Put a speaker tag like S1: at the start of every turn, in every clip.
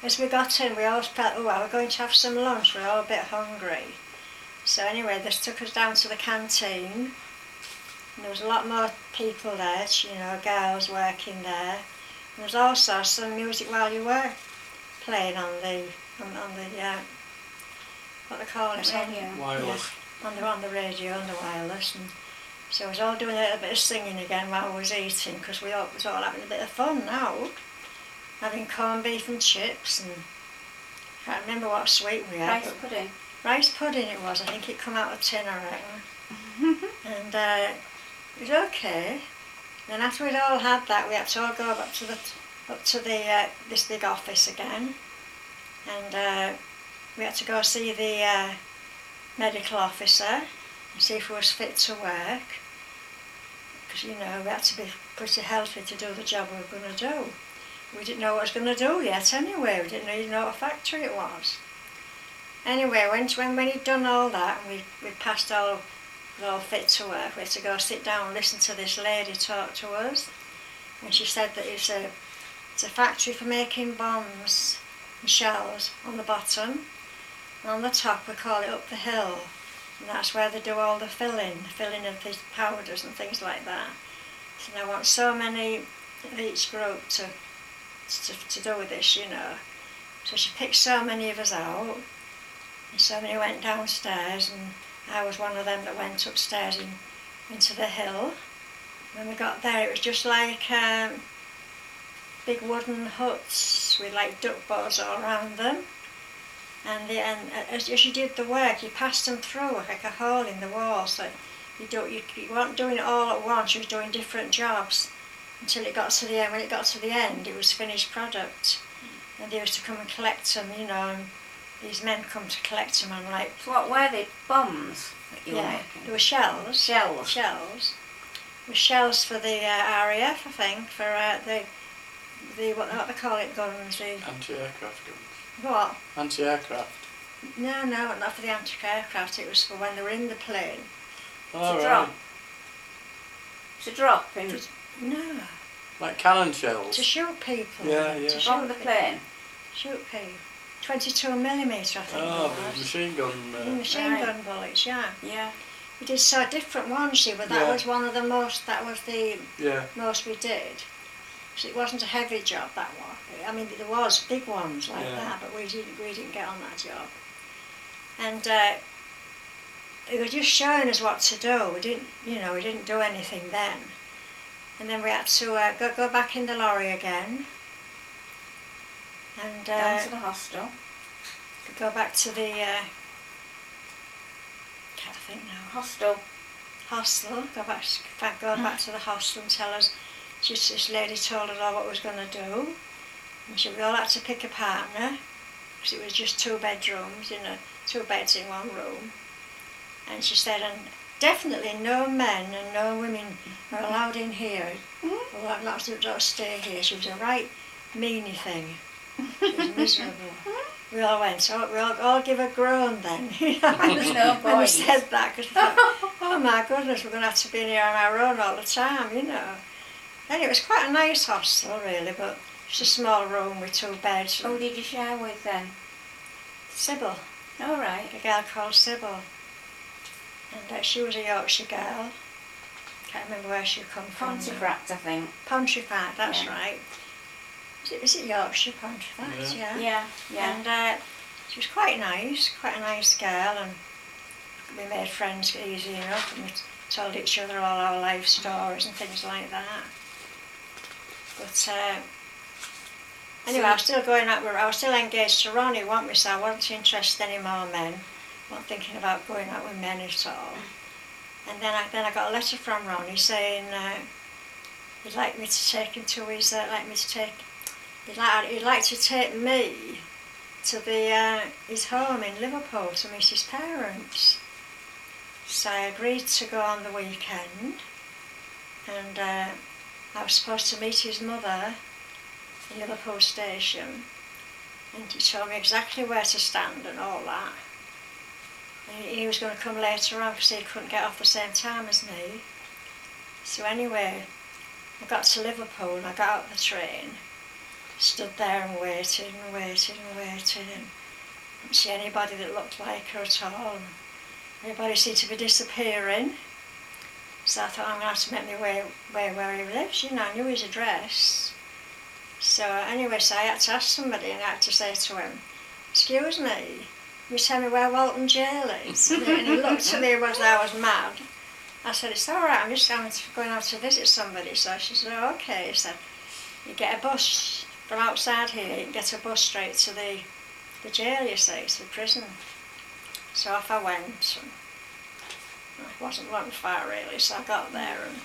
S1: as we got in, we always felt, oh, well, we're going to have some lunch. We're all a bit hungry. So anyway, they took us down to the canteen. And there was a lot more people there, you know, girls working there. There was also some music while you were playing on the what they call it,
S2: radio.
S3: Wireless.
S1: Yeah, on the radio, on the wireless. And so I was all doing a little bit of singing again while I was eating, because we all was all having a bit of fun now. Having corned beef and chips, and I can't remember what sweet we had.
S2: Rice pudding.
S1: Rice pudding it was. I think it come out of a tin, I reckon. And it was okay. Then after we'd all had that, we had to all go up to the this big office again, and we had to go see the medical officer and see if we was fit to work. Because, you know, we had to be pretty healthy to do the job we were going to do. We didn't know what we was going to do yet anyway. We didn't even know what factory it was. Anyway, when we'd done all that and we'd passed all fit to work, we had to go sit down and listen to this lady talk to us. And she said that it's a factory for making bombs and shells on the bottom. And on the top we call it up the hill. And that's where they do all the filling of these powders and things like that. So they want so many of each group to do with this, you know. So she picked so many of us out, and so many went downstairs, and I was one of them that went upstairs into the hill. When we got there, it was just like big wooden huts with like duck boats all around them. And as you did the work, you passed them through like a hole in the wall. So you weren't doing it all at once. You were doing different jobs until it got to the end. When it got to the end, it was finished product, and they used to come and collect them. You know, and these men come to collect them. And like,
S2: So what were they? Bombs that you were
S1: yeah,
S2: making?
S1: there were shells.
S2: Shells.
S1: Shells. There were shells for the RAF, I think, for the what they call it, guns. The
S3: Anti-aircraft guns.
S1: what?
S3: Anti-aircraft.
S1: No, not for the anti-aircraft. It was for when they were in the plane.
S3: Oh,
S2: To
S3: right.
S2: drop. To drop in
S1: No,
S3: Like cannon shells.
S1: to shoot people.
S3: Yeah, yeah.
S1: To
S2: from the plane.
S1: Shoot people. 22mm, I think
S3: Oh,
S1: it
S3: the
S1: was.
S3: machine gun.
S1: Machine
S2: Right.
S1: gun bullets, yeah.
S2: Yeah.
S1: We did so different ones, see, but that
S3: Yeah.
S1: was one of the most. That was the
S3: Yeah.
S1: most we did. So it wasn't a heavy job, that one. I mean, there was big ones like
S3: Yeah.
S1: that, but we didn't get on that job. And they were just showing us what to do. We didn't do anything then. And then we had to go back in the lorry again. And
S2: Down to the hostel.
S1: go back to the can't think now.
S2: Hostel.
S1: Hostel. Go back to the hostel and tell us. This lady told us all what we was going to do. And we all had to pick a partner, because it was just 2 bedrooms, 2 beds in one room. And she said, and definitely no men and no women are allowed in here. Well, not to stay here. She was a right meanie thing. She was miserable. We all went, so we all give a groan then.
S2: No
S1: when we
S2: boys.
S1: said that, because we thought, oh my goodness, we're going to have to be in here on our own all the time, And it was quite a nice hostel, really, but just a small room with 2 beds.
S2: Who did you share with then?
S1: Sybil,
S2: All right.
S1: a girl called Sybil. And she was a Yorkshire girl. Can't remember where she come from.
S2: Pontefract, I think.
S1: Pontefract, that's
S2: Yeah.
S1: right. Is it Yorkshire, Pontefract?
S3: Yeah.
S2: Yeah, yeah.
S1: And she was quite a nice girl, and we made friends easy enough, and we told each other all our life stories and things like that. But anyway, I was still going out. I was still engaged to Ronnie, wasn't we? So I wasn't interested in any more men. Wasn't thinking about going out with men at all. And then I got a letter from Ronnie saying he'd like me to take him to his he'd like to take me to his home in Liverpool to meet his parents. So I agreed to go on the weekend, and I was supposed to meet his mother in Liverpool station, and he told me exactly where to stand and all that. And he was going to come later on because he couldn't get off the same time as me. So anyway, I got to Liverpool and I got out the train, stood there and waited and waited and waited, and didn't see anybody that looked like her at all. Everybody seemed to be disappearing. So I thought, I'm going to have to make my way where he lives. You know, I knew his address. So anyway, so I had to ask somebody, and I had to say to him, excuse me, you tell me where Walton Jail is? And he looked at me as I was mad. I said, it's all right, I'm just going out to visit somebody. So she said, oh, okay. He said, you get a bus from outside here, you can get a bus straight to the jail, you see, to the prison. So off I went. It wasn't far really, so I got there, and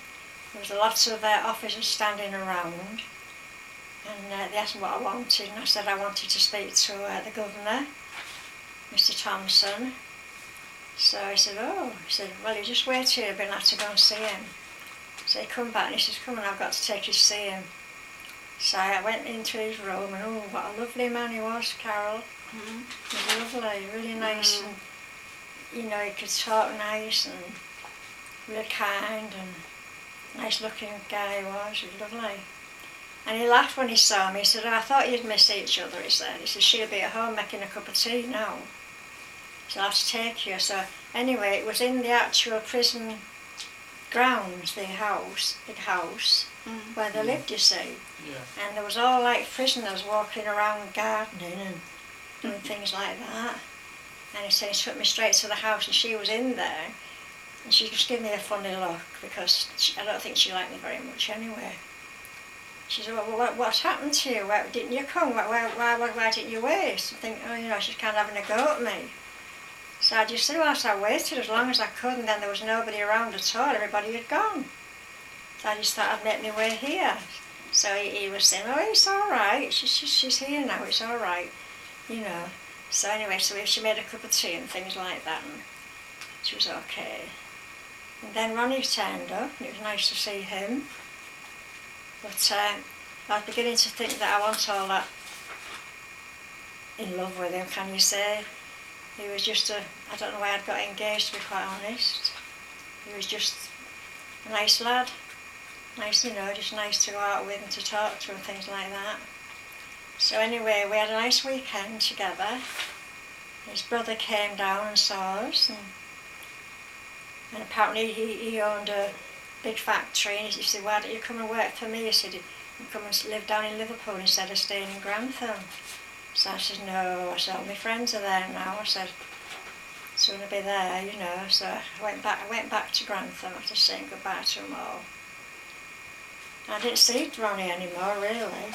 S1: there was a lot of officers standing around, and they asked me what I wanted, and I said I wanted to speak to the governor, Mr. Thompson. So he said, oh, well, you just wait here, I've been had to go and see him. So he come back and he says, come on, I've got to take you to see him. So I went into his room, and oh, what a lovely man he was, Carol. He was lovely, really nice, and you know, he could talk nice and really kind, and nice looking guy he was lovely. And he laughed when he saw me. He said, oh, I thought you'd miss each other, he said. He said, she'll be at home making a cup of tea now. So I'll have to take you. So anyway, it was in the actual prison grounds, the house, big house, where they lived, you see.
S3: Yeah.
S1: And there was all like prisoners walking around gardening and doing things like that. And he said he took me straight to the house, and she was in there, and she just gave me a funny look, because I don't think she liked me very much anyway. She said, well, what's happened to you? Why didn't you come? Why didn't you wait? I think, oh, you know, she's kind of having a go at me. So I just said, well, I waited as long as I could, and then there was nobody around at all. Everybody had gone. So I just thought I'd make my way here. So he was saying, oh, it's all right. She's here now. It's all right, you know. So anyway, so she made a cup of tea and things like that, and she was okay. And then Ronnie turned up, and it was nice to see him. But I was beginning to think that I wasn't all that in love with him, can you say? He was just I don't know why I'd got engaged, to be quite honest. He was just a nice lad. Nice, you know, just nice to go out with and to talk to and things like that. So anyway, we had a nice weekend together. His brother came down and saw us, and apparently he owned a big factory, and he said, why don't you come and work for me? He said, you come and live down in Liverpool instead of staying in Grantham. So I said, no. I said, all my friends are there now. I said, soon I'll be there, you know. So I went back to Grantham after saying goodbye to them all. I didn't see Ronnie anymore, really.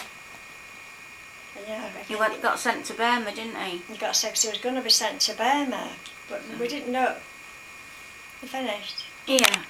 S1: Yeah,
S2: He got sent to Burma, didn't he?
S1: He got sent, he was going to be sent to Burma, but we didn't know. He finished.
S2: Yeah.